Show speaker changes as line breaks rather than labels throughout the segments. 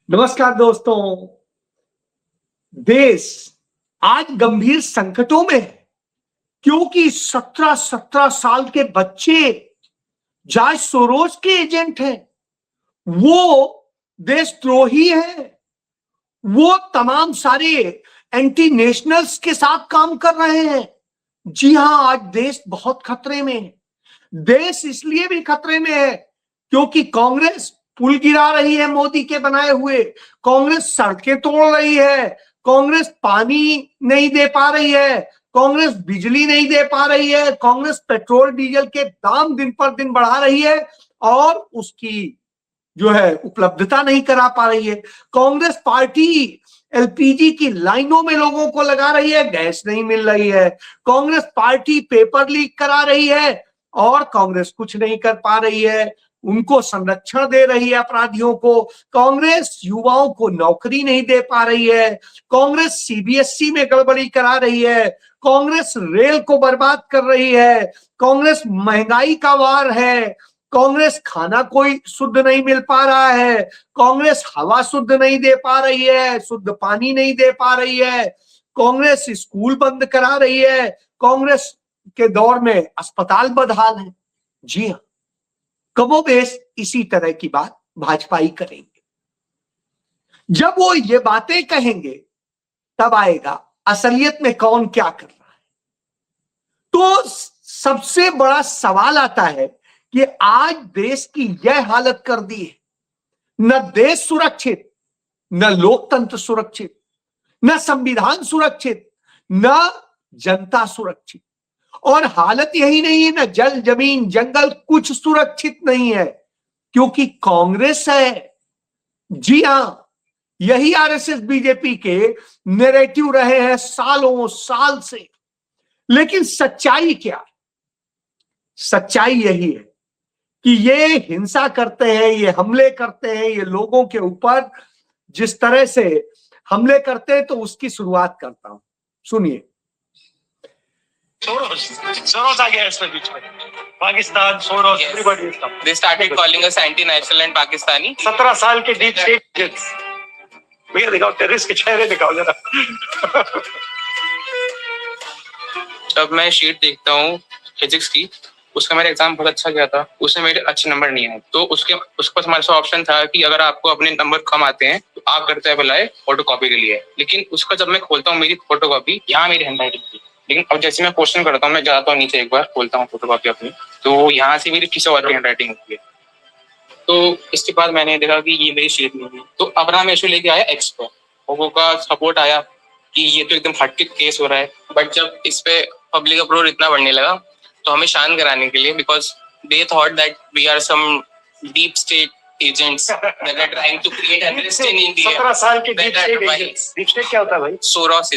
नमस्कार दोस्तों। देश आज गंभीर संकटों में है क्योंकि 17 साल के बच्चे जॉर्ज सोरोस के एजेंट हैं। वो देशद्रोही है। वो तमाम सारे एंटी नेशनल्स के साथ काम कर रहे हैं। जी हां, आज देश बहुत खतरे में है। देश इसलिए भी खतरे में है क्योंकि कांग्रेस पुल गिरा रही है मोदी के बनाए हुए, कांग्रेस सड़कें तोड़ रही है, कांग्रेस पानी नहीं दे पा रही है, कांग्रेस बिजली नहीं दे पा रही है, कांग्रेस पेट्रोल डीजल के दाम दिन पर दिन बढ़ा रही है और उसकी जो है उपलब्धता नहीं करा पा रही है। कांग्रेस पार्टी एलपीजी की लाइनों में लोगों को लगा रही है, गैस नहीं मिल रही है। कांग्रेस पार्टी पेपर लीक करा रही है और कांग्रेस कुछ नहीं कर पा रही है। उनको संरक्षण दे रही है अपराधियों को। कांग्रेस युवाओं को नौकरी नहीं दे पा रही है। कांग्रेस सीबीएसई में गड़बड़ी करा रही है। कांग्रेस रेल को बर्बाद कर रही है। कांग्रेस महंगाई का वार है। कांग्रेस खाना कोई शुद्ध नहीं मिल पा रहा है। कांग्रेस हवा शुद्ध नहीं दे पा रही है, शुद्ध पानी नहीं दे पा रही है। कांग्रेस स्कूल बंद करा रही है। कांग्रेस के दौर में अस्पताल बदहाल है। जी हाँ, कमोबेश इसी तरह की बात भाजपा ही करेंगे। जब वो ये बातें कहेंगे तब आएगा असलियत में कौन क्या कर रहा है। तो सबसे बड़ा सवाल आता है कि आज देश की यह हालत कर दी है, न देश सुरक्षित, न लोकतंत्र सुरक्षित, न संविधान सुरक्षित, न जनता सुरक्षित। और हालत यही नहीं है, न जल जमीन जंगल कुछ सुरक्षित नहीं है क्योंकि कांग्रेस है। जी हां, यही आरएसएस बीजेपी के नैरेटिव रहे हैं सालों साल से। लेकिन सच्चाई क्या है? सच्चाई यही है कि ये हिंसा करते हैं, ये हमले करते हैं, ये लोगों के ऊपर जिस तरह से हमले करते हैं, तो उसकी शुरुआत करता हूं। सुनिए।
सोरोस आ गया इसमें बीच में। Pakistan, Soros, everybody is come.
They started calling us anti-national and Pakistani.
17 साल के डीप स्टेट एजेंट्स। भैया दिखाओ, टेररिस्ट के चेहरे दिखाओ जरा।
जब मैं शीट देखता हूँ फिजिक्स की, उसका मेरा एग्जाम बहुत अच्छा गया था, उसमें मेरे अच्छे नंबर नहीं आए। तो उसके पास हमारे पास ऑप्शन था कि अगर आपको अपने नंबर कम आते हैं तो आप करते हैं बुलाए फोटो कॉपी के लिए। लेकिन उसका जब मैं खोलता हूँ मेरी फोटो कॉपी, यहाँ मेरी हैंडराइटिंग थी। लेकिन अब जैसे मैं क्वेश्चन करता हूँ, मैं जाता हूँ नीचे, एक बार खोलता हूँ फोटो कॉपी अपनी, तो यहाँ से मेरी किसी और की हैंडराइटिंग होती है। तो इसके बाद मैंने देखा कि ये मेरी शीट नहीं है, तो अब्राहम इशू लेके आया एक्स पर, वो का सपोर्ट आया कि ये तो एकदम हटके केस हो रहा है। बट जब इस पे पब्लिक अप्रोच इतना बढ़ने लगा तो हमें शांत कराने के लिए, because they thought that we are some deep state agents that are trying to create unrest in India.
17 साल के deep state agents. Deep state क्या होता है भाई?
सोरोस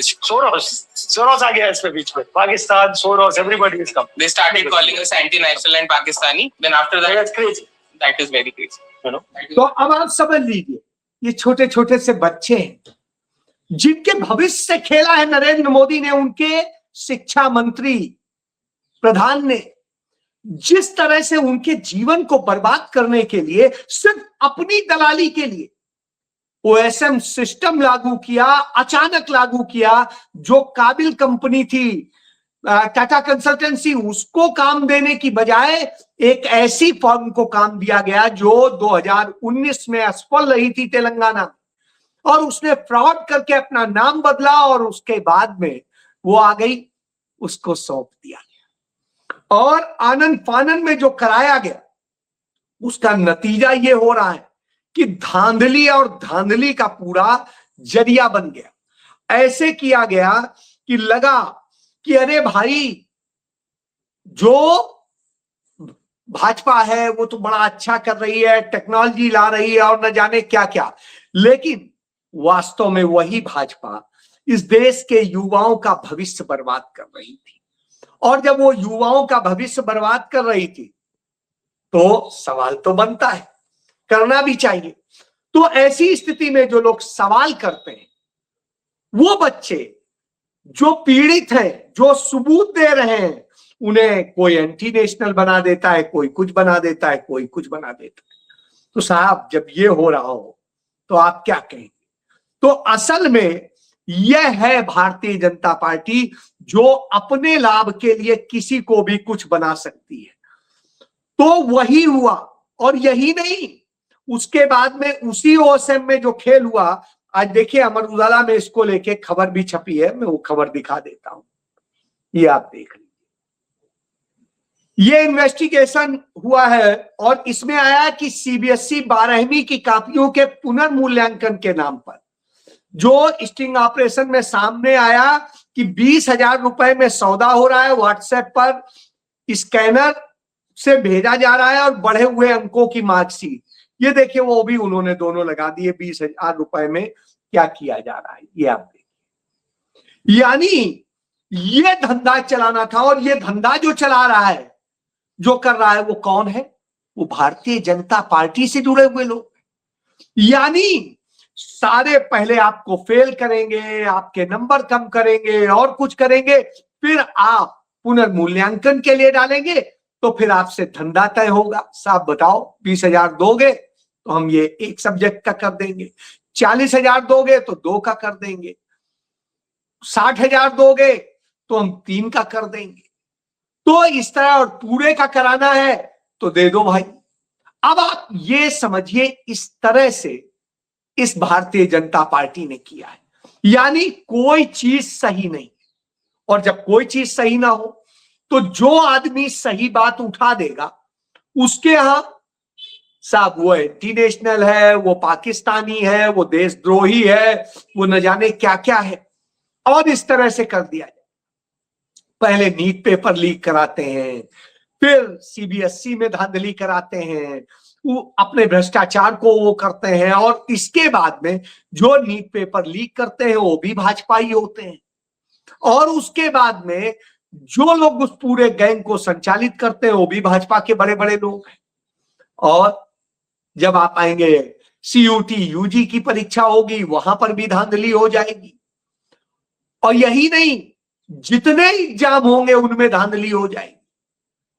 सोरोस आ गया इसमें बीच में। Pakistan, Soros, everybody is come.
They started calling us anti-national and Pakistani. Then after that,
That's crazy.
that is very crazy.
You know?
तो अब आप समझ लीजिए, ये छोटे छोटे से बच्चे हैं जिनके भविष्य से खेला है नरेंद्र मोदी ने, उनके शिक्षा मंत्री प्रधान ने। जिस तरह से उनके जीवन को बर्बाद करने के लिए, सिर्फ अपनी दलाली के लिए ओएसएम सिस्टम लागू किया, अचानक लागू किया। जो काबिल कंपनी थी टाटा कंसल्टेंसी, उसको काम देने की बजाय एक ऐसी फर्म को काम दिया गया जो 2019 में असफल रही थी तेलंगाना, और उसने फ्रॉड करके अपना नाम बदला और उसके बाद में वो आ गई, उसको सौंप दिया गया। और आनंद फानन में जो कराया गया उसका नतीजा ये हो रहा है कि धांधली और धांधली का पूरा जरिया बन गया। ऐसे किया गया कि लगा कि अरे भाई, जो भाजपा है वो तो बड़ा अच्छा कर रही है, टेक्नोलॉजी ला रही है और न जाने क्या क्या। लेकिन वास्तव में वही भाजपा इस देश के युवाओं का भविष्य बर्बाद कर रही थी। और जब वो युवाओं का भविष्य बर्बाद कर रही थी तो सवाल तो बनता है, करना भी चाहिए। तो ऐसी स्थिति में जो लोग सवाल करते हैं, वो बच्चे जो पीड़ित हैं, जो सबूत दे रहे हैं, उन्हें कोई एंटी नेशनल बना देता है, कोई कुछ बना देता है, कोई कुछ बना देता है। तो साहब, जब ये हो रहा हो तो आप क्या कहेंगे? तो असल में यह है भारतीय जनता पार्टी, जो अपने लाभ के लिए किसी को भी कुछ बना सकती है। तो वही हुआ, और यही नहीं, उसके बाद में उसी ओएसएम में जो खेल हुआ, आज देखिए अमर उजाला में इसको लेके खबर भी छपी है, मैं वो खबर दिखा देता हूं, ये आप देख लीजिए। ये इन्वेस्टिगेशन हुआ है और इसमें आया कि सीबीएसई 12वीं की कॉपियों के पुनर्मूल्यांकन के नाम पर जो स्टिंग ऑपरेशन में सामने आया कि 20,000 रुपए में सौदा हो रहा है, व्हाट्सएप पर स्कैनर से भेजा जा रहा है और बढ़े हुए अंकों की मार्कशीट, ये देखिए वो भी उन्होंने दोनों लगा दिए। 20,000 रुपए में क्या किया जा रहा है, ये आप देखिए। यानी ये धंधा चलाना था, और ये धंधा जो चला रहा है, जो कर रहा है, वो कौन है? वो भारतीय जनता पार्टी से जुड़े हुए लोग। यानी सारे पहले आपको फेल करेंगे, आपके नंबर कम करेंगे और कुछ करेंगे, फिर आप पुनर्मूल्यांकन के लिए डालेंगे, तो फिर आपसे धंधा तय होगा। साहब बताओ, 20,000 दोगे तो हम ये एक सब्जेक्ट का कर देंगे, 40,000 दोगे तो 2 का कर देंगे, 60,000 दोगे तो हम 3 का कर देंगे। तो इस तरह, और पूरे का कराना है तो दे दो भाई। अब आप ये समझिए, इस तरह से इस भारतीय जनता पार्टी ने किया है। यानी कोई चीज सही नहीं, और जब कोई चीज सही ना हो तो जो आदमी सही बात उठा देगा उसके यहां साहब वो एंटी नेशनल है, वो पाकिस्तानी है, वो देशद्रोही है, वो न जाने क्या क्या है, और इस तरह से कर दिया जाए। पहले नीट पेपर लीक कराते हैं, फिर सीबीएसई में धांधली कराते हैं, वो अपने भ्रष्टाचार को वो करते हैं, और इसके बाद में जो नीट पेपर लीक करते हैं वो भी भाजपा ही होते हैं, और उसके बाद में जो लोग उस पूरे गैंग को संचालित करते हैं वो भी भाजपा के बड़े बड़े लोग हैं। और जब आप आएंगे सीयूटी यूजी की परीक्षा होगी, वहां पर भी धांधली हो जाएगी। और यही नहीं, जितने एग्जाम होंगे उनमें धांधली हो जाएगी।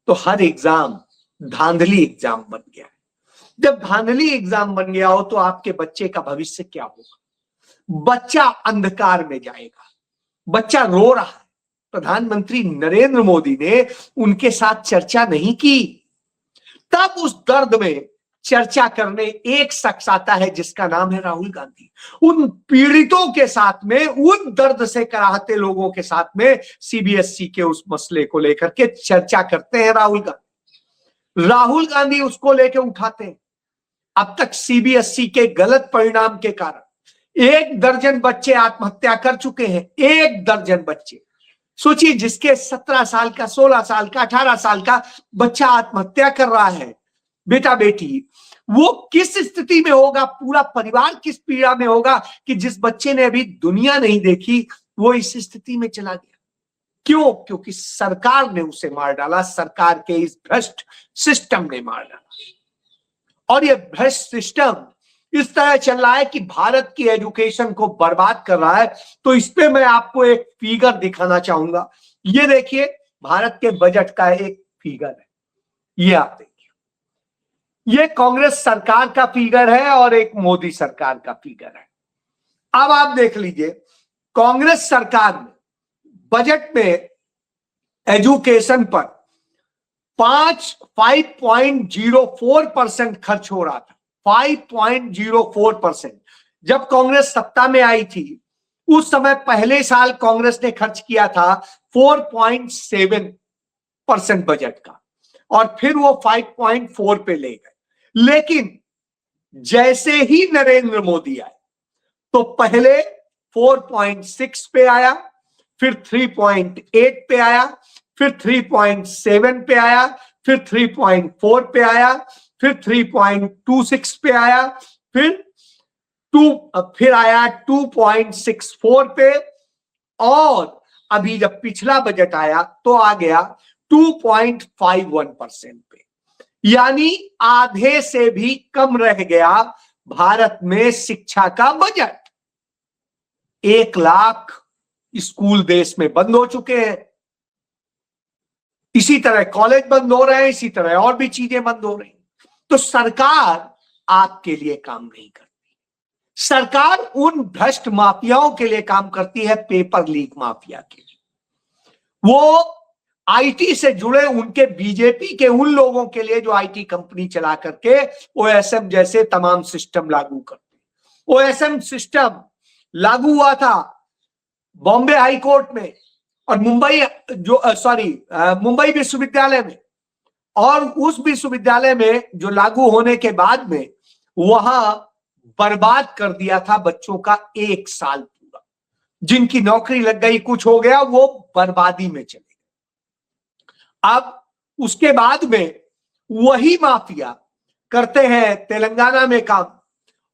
तो हर एग्जाम धांधली एग्जाम बन गया है। जब धांधली एग्जाम बन गया हो तो आपके बच्चे का भविष्य क्या होगा? बच्चा अंधकार में जाएगा, बच्चा रो रहा है। प्रधानमंत्री नरेंद्र मोदी ने उनके साथ चर्चा नहीं की, तब उस दर्द में चर्चा करने एक शख्स आता है जिसका नाम है राहुल गांधी। उन पीड़ितों के साथ में, उन दर्द से कराहते लोगों के साथ में सीबीएसई के उस मसले को लेकर के चर्चा करते हैं राहुल गांधी उसको लेकर उठाते हैं। अब तक सीबीएसई के गलत परिणाम के कारण 1 दर्जन बच्चे आत्महत्या कर चुके हैं। 1 दर्जन बच्चे, सोचिए, जिसके 17 साल का, 16 साल का, 18 साल का बच्चा आत्महत्या कर रहा है, बेटा बेटी, वो किस स्थिति में होगा, पूरा परिवार किस पीड़ा में होगा कि जिस बच्चे ने अभी दुनिया नहीं देखी वो इस स्थिति में चला गया। क्यों? क्योंकि सरकार ने उसे मार डाला, सरकार के इस भ्रष्ट सिस्टम ने मार डाला। और ये भ्रष्ट सिस्टम इस तरह चल रहा है कि भारत की एजुकेशन को बर्बाद कर रहा है। तो इस पे मैं आपको एक फिगर दिखाना चाहूंगा। ये देखिए, भारत के बजट का एक फिगर है, ये आप देखिए। ये कांग्रेस सरकार का फिगर है और एक मोदी सरकार का फिगर है। अब आप देख लीजिए, कांग्रेस सरकार ने बजट में एजुकेशन पर 5.04% खर्च हो रहा था। 5.04%। जब कांग्रेस सत्ता में आई थी उस समय पहले साल कांग्रेस ने खर्च किया था 4.7% बजट का, और फिर वो 5.4 पे ले गए। लेकिन जैसे ही नरेंद्र मोदी आए तो पहले 4.6 पे आया, फिर 3.8 पे आया, फिर 3.7 पे आया, फिर 3.4 पे आया, फिर 3.26 पे आया, फिर आया 2.64 पे, और अभी जब पिछला बजट आया तो आ गया 2.51% पे। यानी आधे से भी कम रह गया भारत में शिक्षा का बजट। 1 लाख स्कूल देश में बंद हो चुके हैं, इसी तरह कॉलेज बंद हो रहे हैं, इसी तरह और भी चीजें बंद हो रही हैं। तो सरकार आपके लिए काम नहीं करती, सरकार उन भ्रष्ट माफियाओं के लिए काम करती है, पेपर लीक माफिया के लिए। वो आईटी से जुड़े उनके बीजेपी के उन लोगों के लिए जो आईटी कंपनी चला करके ओएसएम जैसे तमाम सिस्टम लागू करते। ओएसएम सिस्टम लागू हुआ था बॉम्बे हाई कोर्ट में और मुंबई विश्वविद्यालय में, और उस विश्वविद्यालय में जो लागू होने के बाद में वहां बर्बाद कर दिया था बच्चों का 1 साल पूरा। जिनकी नौकरी लग गई, कुछ हो गया, वो बर्बादी में चले गए। अब उसके बाद में वही माफिया करते हैं तेलंगाना में काम,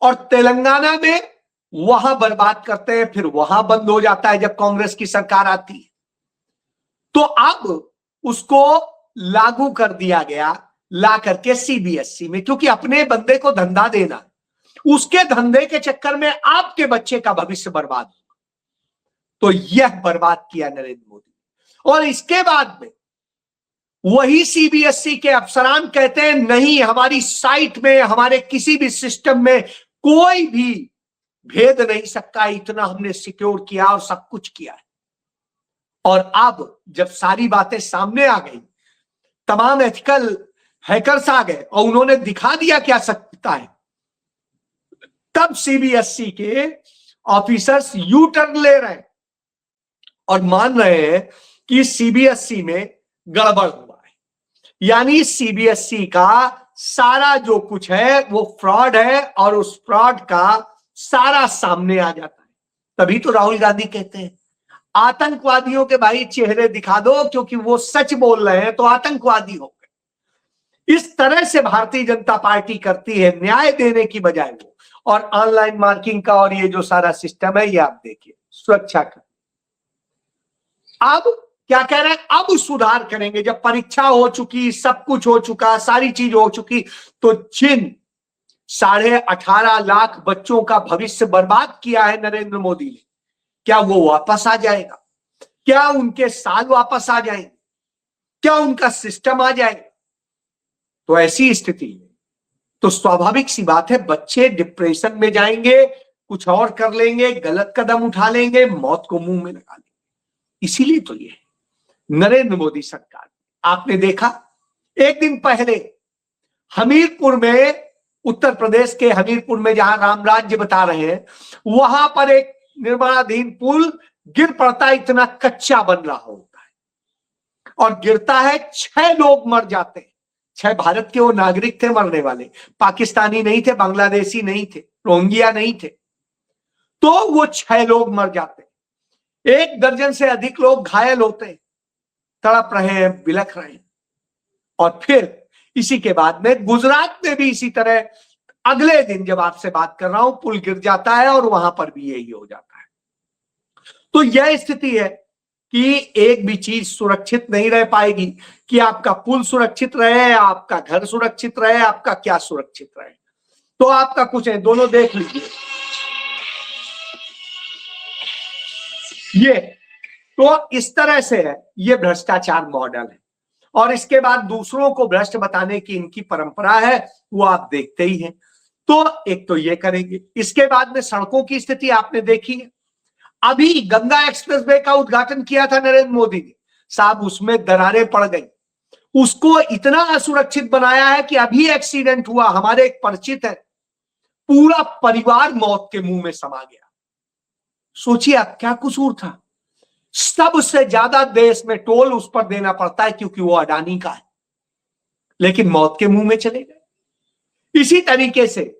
और तेलंगाना में वहां बर्बाद करते हैं, फिर वहां बंद हो जाता है जब कांग्रेस की सरकार आती है। तो अब उसको लागू कर दिया गया, ला करके सीबीएसई में, क्योंकि अपने बंदे को धंधा देना, उसके धंधे के चक्कर में आपके बच्चे का भविष्य बर्बाद होगा। तो यह बर्बाद किया नरेंद्र मोदी। और इसके बाद में वही सीबीएसई के अफसरान कहते हैं नहीं, हमारी साइट में, हमारे किसी भी सिस्टम में कोई भी भेद नहीं सकता, इतना हमने सिक्योर किया और सब कुछ किया है। और अब जब सारी बातें सामने आ गई, तमाम एथिकल हैकर्स आ गए और उन्होंने दिखा दिया क्या सकता है, तब सीबीएसई के ऑफिसर्स यू टर्न ले रहे हैं और मान रहे हैं कि सीबीएसई में गड़बड़ हुआ है। यानी सीबीएसई का सारा जो कुछ है वो फ्रॉड है, और उस फ्रॉड का सारा सामने आ जाता है। तभी तो राहुल गांधी कहते हैं आतंकवादियों के भाई चेहरे दिखा दो, क्योंकि वो सच बोल रहे हैं तो आतंकवादी हो गए। इस तरह से भारतीय जनता पार्टी करती है, न्याय देने की बजाय वो। और ऑनलाइन मार्किंग का और ये जो सारा सिस्टम है, ये आप देखिए, सुरक्षा का। अब क्या कह रहे हैं, अब सुधार करेंगे। जब परीक्षा हो चुकी, सब कुछ हो चुका, सारी चीज हो चुकी, तो जिन 18.5 लाख बच्चों का भविष्य बर्बाद किया है नरेंद्र मोदी ने, क्या वो वापस आ जाएगा? क्या उनके साल वापस आ जाएंगे? क्या उनका सिस्टम आ जाएगा? तो ऐसी स्थिति में तो स्वाभाविक सी बात है, बच्चे डिप्रेशन में जाएंगे, कुछ और कर लेंगे, गलत कदम उठा लेंगे, मौत को मुंह में लगा लेंगे। इसीलिए तो ये है नरेंद्र मोदी सरकार। आपने देखा एक दिन पहले हमीरपुर में, उत्तर प्रदेश के हमीरपुर में, जहां राम राज्य बता रहे हैं, वहां पर एक निर्माणाधीन पुल गिर पड़ता है, इतना कच्चा बन रहा होता है और गिरता है, 6 लोग मर जाते हैं। 6 भारत के वो नागरिक थे मरने वाले, पाकिस्तानी नहीं थे, बांग्लादेशी नहीं थे, रोहिंग्या नहीं थे। तो वो 6 लोग मर जाते हैं, 1 दर्जन से अधिक लोग घायल होते हैं, तड़प रहे हैं, बिलख रहे हैं। और फिर इसी के बाद में गुजरात में भी इसी तरह अगले दिन जब आपसे बात कर रहा हूं, पुल गिर जाता है और वहां पर भी यही हो जाता है। तो यह स्थिति है कि एक भी चीज सुरक्षित नहीं रह पाएगी, कि आपका पुल सुरक्षित रहे, आपका घर सुरक्षित रहे, आपका क्या सुरक्षित रहे। तो आपका कुछ है, दोनों देख लीजिए। ये तो इस तरह से है, ये भ्रष्टाचार मॉडल है। और इसके बाद दूसरों को भ्रष्ट बताने की इनकी परंपरा है, वो आप देखते ही हैं। तो एक तो ये करेंगे। इसके बाद में सड़कों की स्थिति आपने देखी है। अभी गंगा एक्सप्रेसवे का उद्घाटन किया था नरेंद्र मोदी ने, साहब उसमें दरारें पड़ गई, उसको इतना असुरक्षित बनाया है कि अभी एक्सीडेंट हुआ, हमारे एक परिचित है, पूरा परिवार मौत के मुंह में समा गया। सोचिए आप, क्या कसूर था? सबसे ज्यादा देश में टोल उस पर देना पड़ता है क्योंकि वो अडानी का है, लेकिन मौत के मुंह में चले गए। इसी तरीके से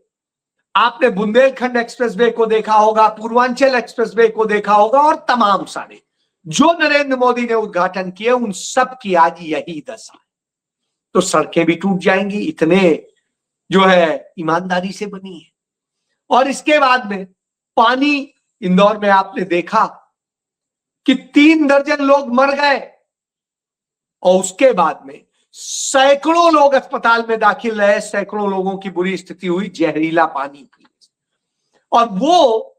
आपने बुंदेलखंड एक्सप्रेसवे को देखा होगा, पूर्वांचल एक्सप्रेसवे को देखा होगा, और तमाम सारे जो नरेंद्र मोदी ने उद्घाटन किए, उन सब की आज यही दशा है। तो सड़कें भी टूट जाएंगी, इतने जो है ईमानदारी से बनी है। और इसके बाद में पानी, इंदौर में आपने देखा कि 3 दर्जन लोग मर गए, और उसके बाद में सैकड़ों लोग अस्पताल में दाखिल रहे, सैकड़ों लोगों की बुरी स्थिति हुई जहरीला पानी पी। और वो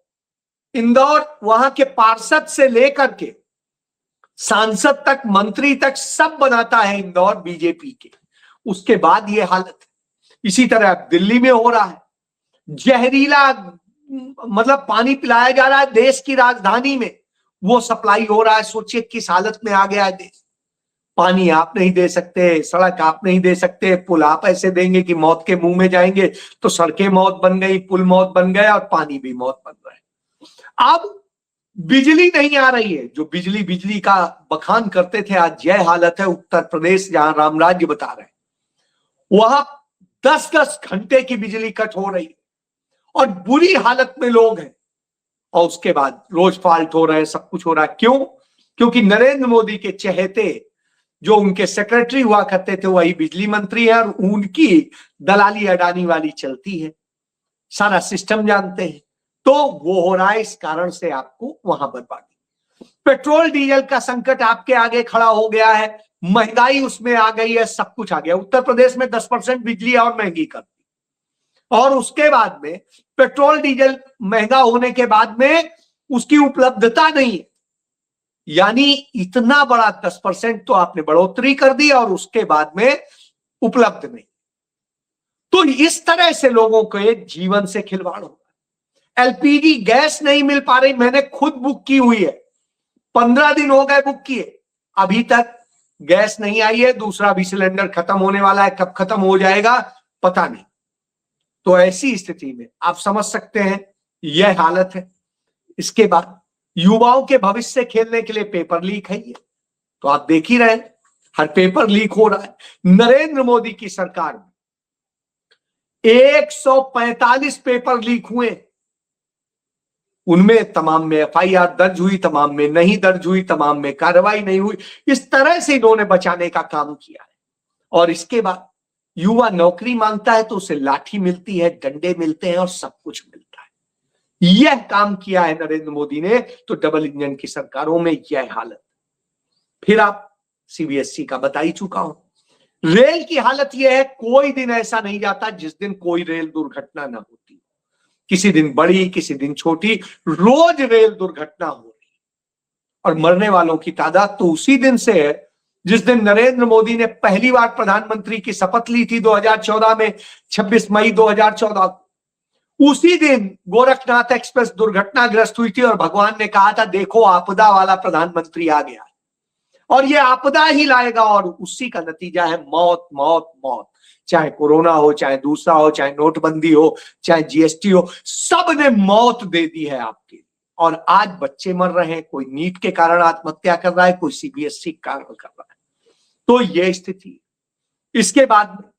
इंदौर, वहां के पार्षद से लेकर के सांसद तक, मंत्री तक, सब बनाता है इंदौर बीजेपी के। उसके बाद ये हालत है। इसी तरह दिल्ली में हो रहा है, जहरीला मतलब पानी पिलाया जा रहा है देश की राजधानी में, वो सप्लाई हो रहा है। सोचिए किस हालत में आ गया है देश। पानी आप नहीं दे सकते, सड़क आप नहीं दे सकते, पुल आप ऐसे देंगे कि मौत के मुंह में जाएंगे, तो सड़कें मौत बन गई, पुल मौत बन गया और पानी भी मौत बन रहा है। अब बिजली नहीं आ रही है। जो बिजली बिजली का बखान करते थे, आज यह हालत है। उत्तर प्रदेश जहां राम राज्य बता रहे हैं, वहां 10-10 घंटे की बिजली कट हो रही है और बुरी हालत में लोग हैं। और उसके बाद रोज फॉल्ट हो रहे हैं, सब कुछ हो रहा है। क्यों? क्योंकि नरेंद्र मोदी के चहेते जो उनके सेक्रेटरी हुआ करते थे वही बिजली मंत्री है और उनकी दलाली अडानी वाली चलती है। सारा सिस्टम जानते हैं। तो वो हो रहा है, इस कारण से आपको वहां बर्बादी। पेट्रोल डीजल का संकट आपके आगे खड़ा हो गया है, महंगाई उसमें आ गई है, सब कुछ आ गया। उत्तर प्रदेश में 10% बिजली और महंगी कर दी, और उसके बाद में पेट्रोल डीजल महंगा होने के बाद में उसकी उपलब्धता नहीं है। यानी इतना बड़ा 10% तो आपने बढ़ोतरी कर दी और उसके बाद में उपलब्ध नहीं। तो इस तरह से लोगों के जीवन से खिलवाड़ हो रहा है। एलपीजी गैस नहीं मिल पा रही। मैंने खुद बुक की हुई है, 15 दिन हो गए बुक किए, अभी तक गैस नहीं आई है। दूसरा भी सिलेंडर खत्म होने वाला है, कब खत्म हो जाएगा पता नहीं। तो ऐसी स्थिति में आप समझ सकते हैं यह हालत है। इसके बाद युवाओं के भविष्य से खेलने के लिए पेपर लीक है ये, तो आप देख ही रहे हैं, हर पेपर लीक हो रहा है। नरेंद्र मोदी की सरकार में 145 पेपर लीक हुए, उनमें तमाम में एफआईआर दर्ज हुई, तमाम में नहीं दर्ज हुई, तमाम में कार्रवाई नहीं हुई। इस तरह से इन्होंने बचाने का काम किया है। और इसके बाद युवा नौकरी मांगता है तो उसे लाठी मिलती है, डंडे मिलते हैं और सब कुछ मिलता है। यह काम किया है नरेंद्र मोदी ने, तो डबल इंजन की सरकारों में यह हालत। फिर आप सीबीएसई का बता ही चुका हूं। रेल की हालत यह है, कोई दिन ऐसा नहीं जाता जिस दिन कोई रेल दुर्घटना ना होती। किसी दिन बड़ी, किसी दिन छोटी, रोज रेल दुर्घटना हो रही। और मरने वालों की तादाद तो उसी दिन से है जिस दिन नरेंद्र मोदी ने पहली बार प्रधानमंत्री की शपथ ली थी 2014 में, 26 मई 2014 को। उसी दिन गोरखनाथ एक्सप्रेस दुर्घटनाग्रस्त हुई थी और भगवान ने कहा था देखो आपदा वाला प्रधानमंत्री आ गया, और ये आपदा ही लाएगा। और उसी का नतीजा है मौत, मौत, मौत। चाहे कोरोना हो, चाहे दूसरा हो, चाहे नोटबंदी हो, चाहे जीएसटी हो, सब ने मौत दे दी है आपके। और आज बच्चे मर रहे हैं, कोई नीट के कारण आत्महत्या कर रहा है, कोई सीबीएसई के कारण कर रहा है। तो ये स्थिति। इसके बाद में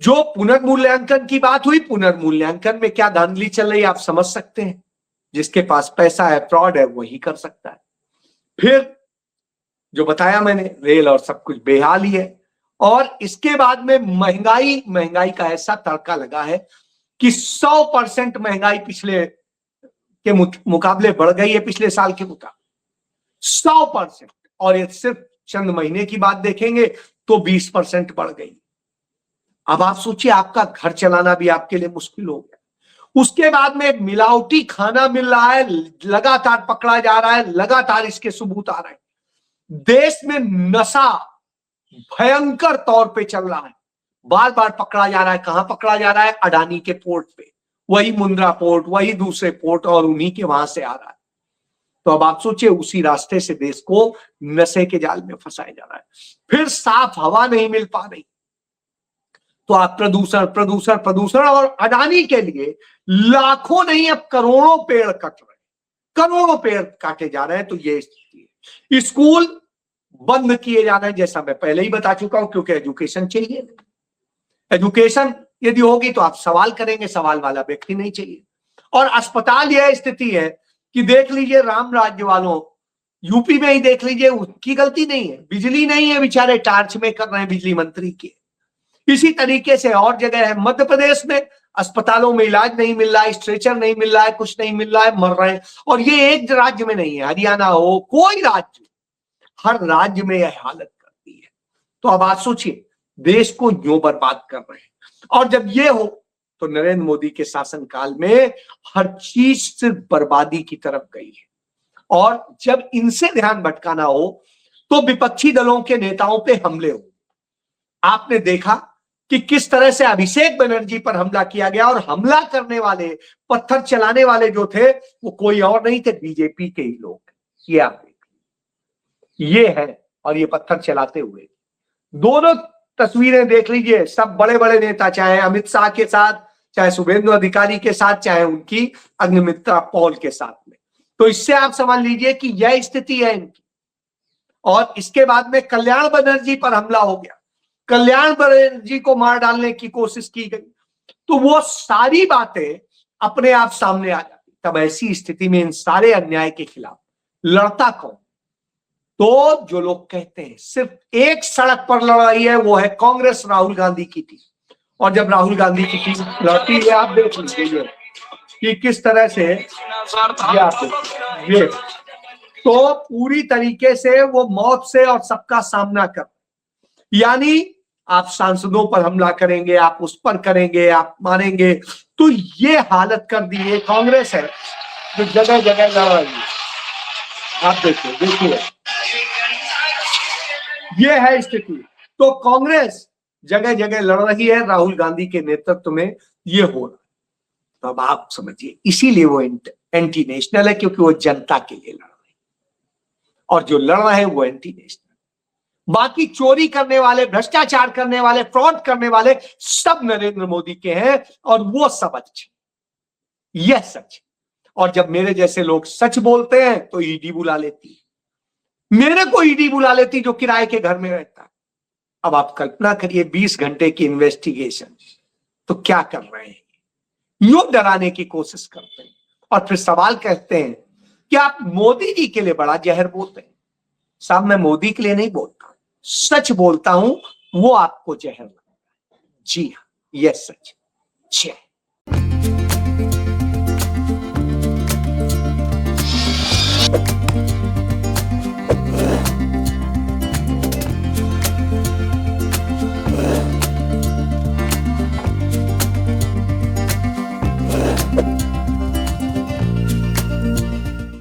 जो पुनर्मूल्यांकन की बात हुई, पुनर्मूल्यांकन में क्या धांधली चल रही है आप समझ सकते हैं। जिसके पास पैसा है, फ्रॉड है, वही कर सकता है। फिर जो बताया मैंने, रेल और सब कुछ बेहाल ही है। और इसके बाद में महंगाई का ऐसा तड़का लगा है कि 100% महंगाई पिछले के मुकाबले बढ़ गई है, पिछले साल के मुकाबले 100%। और ये सिर्फ चंद महीने की बात देखेंगे तो 20% बढ़ गई। अब आप सोचिए, आपका घर चलाना भी आपके लिए मुश्किल हो गया। उसके बाद में मिलावटी खाना मिल रहा है, लगातार पकड़ा जा रहा है, लगातार इसके सबूत आ रहे हैं। देश में नशा भयंकर तौर पे चल रहा है, बार बार पकड़ा जा रहा है। कहां पकड़ा जा रहा है? अडानी के पोर्ट पे, वही मुंद्रा पोर्ट, वही दूसरे पोर्ट, और उन्हीं के वहां से आ रहा है। तो अब आप सोचिए, उसी रास्ते से देश को नशे के जाल में फंसाया जा रहा है। फिर साफ हवा नहीं मिल पा रही, तो आप प्रदूषण प्रदूषण प्रदूषण। और अडानी के लिए लाखों नहीं, अब करोड़ों पेड़ कट रहे हैं, करोड़ों पेड़ काटे जा रहे हैं। तो ये स्थिति है। स्कूल बंद किए जा रहे हैं, जैसा मैं पहले ही बता चुका हूं, क्योंकि एजुकेशन चाहिए। एजुकेशन यदि होगी तो आप सवाल करेंगे, सवाल वाला व्यक्ति नहीं चाहिए। और अस्पताल यह स्थिति है कि देख लीजिए राम राज्य वालों, यूपी में ही देख लीजिए, उनकी गलती नहीं है, बिजली नहीं है, बेचारे टार्च में कर रहे हैं बिजली मंत्री के। इसी तरीके से और जगह है, मध्य प्रदेश में अस्पतालों में इलाज नहीं मिल रहा है, स्ट्रेचर नहीं मिल रहा है, कुछ नहीं मिल रहा है, मर रहे हैं। और ये एक राज्य में नहीं है, हरियाणा हो, कोई राज्य, हर राज्य में यह हालत करती है। तो अब आप सोचिए, देश को यूं बर्बाद कर रहे हैं। और जब ये हो तो नरेंद्र मोदी के शासनकाल में हर चीज सिर्फ बर्बादी की तरफ गई है। और जब इनसे ध्यान भटकाना हो तो विपक्षी दलों के नेताओं पे हमले हो। आपने देखा कि किस तरह से अभिषेक बनर्जी पर हमला किया गया, और हमला करने वाले, पत्थर चलाने वाले जो थे वो कोई और नहीं थे, बीजेपी के ही लोग। ये आप ये है, और ये पत्थर चलाते हुए दोनों तस्वीरें देख लीजिए। सब बड़े बड़े नेता, चाहे अमित शाह के साथ, चाहे शुभेंदु अधिकारी के साथ, चाहे उनकी अग्निमित्रा पॉल के साथ में। तो इससे आप समझ लीजिए कि यह स्थिति है इनकी। और इसके बाद में कल्याण बनर्जी पर हमला हो गया, कल्याण बनर्जी को मार डालने की कोशिश की गई, तो वो सारी बातें अपने आप सामने आ जाती। तब ऐसी स्थिति में इन सारे अन्याय के खिलाफ लड़ता कौन? तो जो लोग कहते हैं सिर्फ एक सड़क पर लड़ रही है, वो है कांग्रेस, राहुल गांधी की टीम। और जब राहुल गांधी की टीम लड़ती है, आप देख लीजिए कि किस तरह से ये तो पूरी तरीके से वो मौत से और सबका सामना कर, यानी आप सांसदों पर हमला करेंगे, आप उस पर करेंगे, आप मारेंगे। तो ये हालत कर दी है कांग्रेस है जो जगह जगह लड़ रही है। आप देखिए ये है स्थिति। तो कांग्रेस जगह जगह लड़ रही है, राहुल गांधी के नेतृत्व में ये हो रहा है। तो अब आप समझिए, इसीलिए वो एंटी नेशनल है, क्योंकि वो जनता के लिए लड़ रहे हैं, और जो लड़ रहे हैं वो एंटी नेशनल। बाकी चोरी करने वाले, भ्रष्टाचार करने वाले, फ्रॉड करने वाले सब नरेंद्र मोदी के हैं, और वो सब अच्छे, यह सच। और जब मेरे जैसे लोग सच बोलते हैं तो ईडी बुला लेती है। मेरे को ईडी बुला लेती जो किराए के घर में रहता है। अब आप कल्पना करिए 20 घंटे की इन्वेस्टिगेशन, तो क्या कर रहे हैं? यूं डराने की कोशिश करते हैं, और फिर सवाल कहते हैं कि आप मोदी जी के लिए बड़ा जहर बोलते हैं। साहब, मैं मोदी के लिए नहीं बोलता, सच बोलता हूं, वो आपको जहर लगता है। जी हाँ, यह सच। जय